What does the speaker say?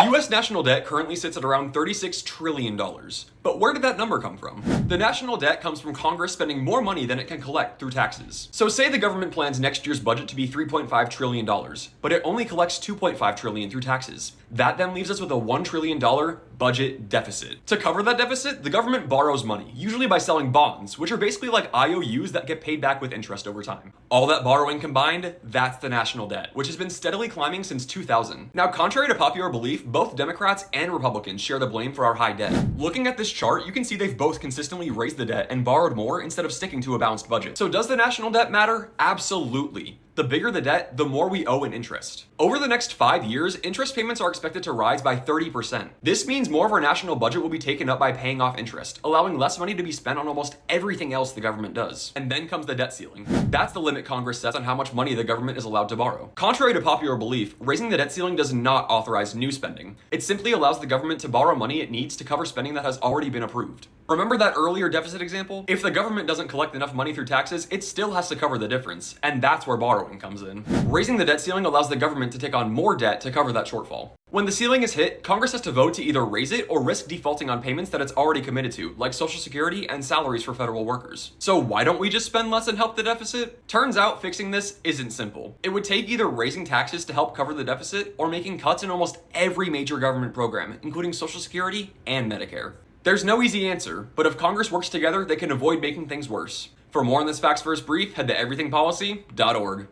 US national debt currently sits at around $36 trillion. But where did that number come from? The national debt comes from Congress spending more money than it can collect through taxes. So say the government plans next year's budget to be $3.5 trillion, but it only collects $2.5 trillion through taxes. That then leaves us with a $1 trillion budget deficit. To cover that deficit, the government borrows money, usually by selling bonds, which are basically like IOUs that get paid back with interest over time. All that borrowing combined, that's the national debt, which has been steadily climbing since 2000. Now, contrary to popular belief, both Democrats and Republicans share the blame for our high debt. Looking at this chart, you can see they've both consistently raised the debt and borrowed more instead of sticking to a balanced budget. So does the national debt matter? Absolutely. The bigger the debt, the more we owe in interest. Over the next 5 years, interest payments are expected to rise by 30%. This means more of our national budget will be taken up by paying off interest, allowing less money to be spent on almost everything else the government does. And then comes the debt ceiling. That's the limit Congress sets on how much money the government is allowed to borrow. Contrary to popular belief, raising the debt ceiling does not authorize new spending. It simply allows the government to borrow money it needs to cover spending that has already been approved. Remember that earlier deficit example? If the government doesn't collect enough money through taxes, it still has to cover the difference, and that's where borrowing comes in. Raising the debt ceiling allows the government to take on more debt to cover that shortfall. When the ceiling is hit, Congress has to vote to either raise it or risk defaulting on payments that it's already committed to, like Social Security and salaries for federal workers. So why don't we just spend less and help the deficit? Turns out fixing this isn't simple. It would take either raising taxes to help cover the deficit or making cuts in almost every major government program, including Social Security and Medicare. There's no easy answer, but if Congress works together, they can avoid making things worse. For more on this Facts First brief, head to everythingpolicy.org.